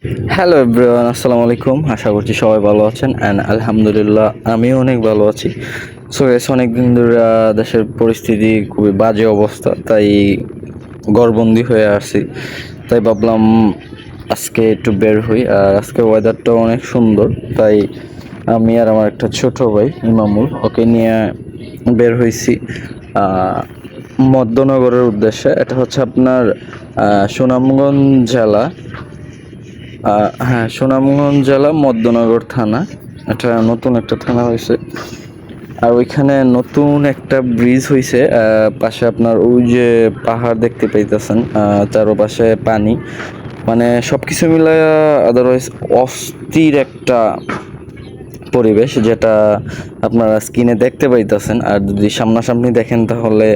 Hello everyone, আসসালামু আলাইকুম। আশা করছি সবাই ভালো আছেন অ্যান্ড আলহামদুলিল্লাহ আমিও অনেক ভালো আছি। সো এস অনেক দিন ধরে দেশের পরিস্থিতি খুবই বাজে অবস্থা, তাই ঘরবন্দি হয়ে আসছি। তাই ভাবলাম আজকে একটু বের হই, আর আজকে ওয়েদারটাও অনেক সুন্দর। তাই আমি আর আমার একটা ছোট ভাই ইমামুল, ওকে নিয়ে বের হয়েছি মধ্যনগরের উদ্দেশ্যে। এটা হচ্ছে আপনার সুনামগঞ্জ জেলা। হ্যাঁ, সুনামগঞ্জ জেলা মধ্যনগর থানা। এটা নতুন একটা থানা হয়েছে, আর ওইখানে নতুন একটা ব্রিজ হয়েছে। পাশে আপনার ওই যে পাহাড় দেখতে পাইতেছেন, চারপাশে পানি, মানে সব কিছু মিলায়া আদারওয়াইজ অস্থির একটা পরিবেশ, যেটা আপনারা স্ক্রিনে দেখতে পাইতেছেন। আর যদি সামনাসামনি দেখেন তাহলে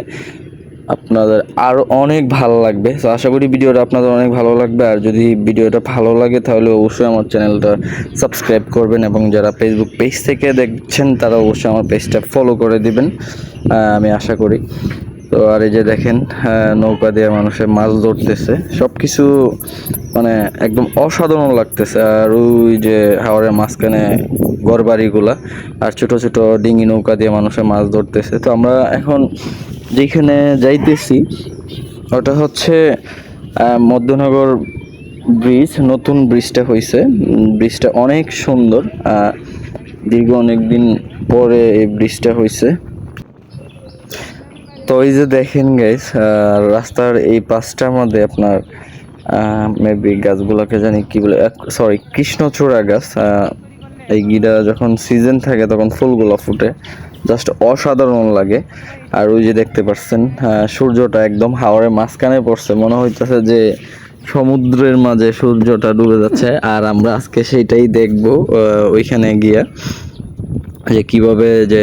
আপনাদের আরও অনেক ভালো লাগবে। তো আশা করি ভিডিওটা আপনাদের অনেক ভালো লাগবে। আর যদি ভিডিওটা ভালো লাগে তাহলে অবশ্যই আমার চ্যানেলটা সাবস্ক্রাইব করবেন, এবং যারা ফেসবুক পেজ থেকে দেখছেন তারা অবশ্যই আমার পেজটা ফলো করে দিবেন, আমি আশা করি। তো আর এই যে দেখেন, নৌকা দিয়ে মানুষের মাছ ধরতেছে, সব কিছু মানে একদম অসাধারণ লাগতেছে। আর ওই যে হাওরের মাঝখানে ঘরবাড়িগুলা, আর ছোট ছোট ডিঙি নৌকা দিয়ে মানুষের মাছ ধরতেছে। তো আমরা এখন যেখানে যাইতেছি ওটা হচ্ছে মধ্যনগর ব্রিজ। নতুন ব্রিজটা হয়েছে, ব্রিজটা অনেক সুন্দর। দীর্ঘ অনেক দিন পরে এই ব্রিজটা হয়েছে। তো এই যে দেখেন গাইস, রাস্তার এই পাশটার মধ্যে আপনার মেবি গাছগুলোকে জানি কি বলে, সরি, কৃষ্ণচূড়া গাছ। এই গিরা যখন সিজন থাকে তখন ফুলগুলো ফুটে, জাস্ট অসাধারণ লাগে। আর ওই যে দেখতে পাচ্ছেন, সূর্যটা একদম হাওরের মাঝখানে পড়ছে, মনে হইতেছে যে সমুদ্রের মাঝে সূর্যটা ডুবে যাচ্ছে। আর আমরা আজকে সেইটাই দেখবো ওইখানে গিয়া, যে কিভাবে যে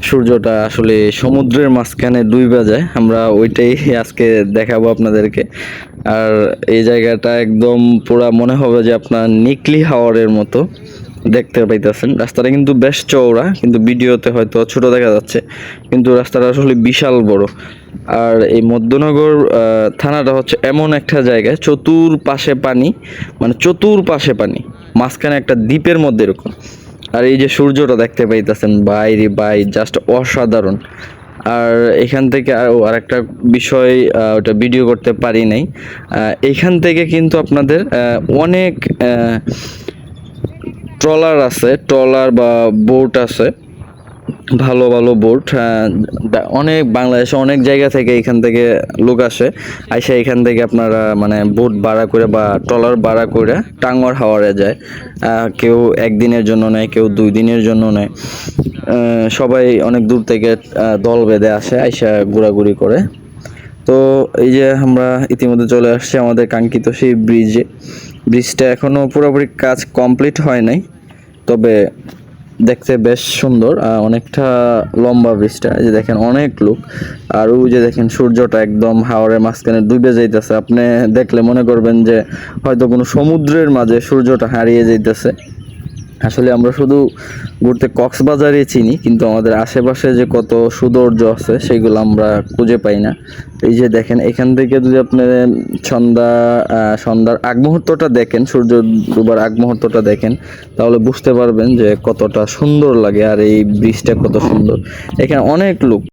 সূর্যটা আসলে সমুদ্রের মাঝখানে ডুইবা যায়, আমরা ওইটাই আজকে দেখাবো আপনাদেরকে। আর এই জায়গাটা একদম পুরা মনে হবে যে আপনার নিকলি হাওরের মতো দেখতে পাইতেছেন। রাস্তাটা কিন্তু বেশ চওড়া, কিন্তু ভিডিওতে হয়তো ছোট দেখা যাচ্ছে, কিন্তু রাস্তাটা আসলে বিশাল বড়। আর এই মধ্যনগর থানাটা হচ্ছে এমন একটা জায়গায়, চতুর্পাশে পানি, মানে চতুর্পাশে পানি, মাঝখানে একটা দ্বীপের মধ্যে এরকম। আর এই যে সূর্যটা দেখতে পাইতেছেন, ভাই রে ভাই, জাস্ট অসাধারণ। আর এখান থেকে আর একটা বিষয়, ওটা ভিডিও করতে পারি নাই। এখান থেকে কিন্তু আপনাদের অনেক ট্রলার আছে, ট্রলার বা বোট আছে, ভালো ভালো বোট। অনেক বাংলাদেশে অনেক জায়গা থেকে এখান থেকে লোক আসে, আইসা এখান থেকে আপনারা মানে বোট ভাড়া করে বা ট্রলার ভাড়া করে টাঙ্গর হাওরে যায়। কেউ একদিনের জন্য নেয়, কেউ 2 দিনের জন্য নেয়। সবাই অনেক দূর থেকে দল বেঁধে আসে, আইসা ঘোরাঘুরি করে। তো এই যে আমরা ইতিমধ্যে চলে আসছি আমাদের কাঙ্ক্ষিত সেই ব্রিজে। ব্রিজটা এখনো পুরোপুরি কাজ কমপ্লিট হয় নাই, তবে দেখতে বেশ সুন্দর। অনেকটা লম্বা ব্রিজটা, এই যে দেখেন অনেক লোক। আর ওই যে দেখেন সূর্যটা একদম হাওরের মাঝখানে ডুবে যাইতেছে, আপনি দেখলে মনে করবেন যে হয়তো কোনো সমুদ্রের মাঝে সূর্যটা হারিয়ে যাইতেছে। আসলে আমরা শুধু ঘুরতে কক্সবাজারে চিনি, কিন্তু আমাদের আশেপাশে যে কত সৌন্দর্য আছে সেগুলো আমরা খুঁজে পাই না। এই যে দেখেন, এখান থেকে যদি আপনি সন্ধ্যার আগ মুহূর্তটা দেখেন, সূর্য ডুবার আগ মুহূর্তটা দেখেন, তাহলে বুঝতে পারবেন যে কতটা সুন্দর লাগে আর এই ব্রিজটা কত সুন্দর। এখানে অনেক লোক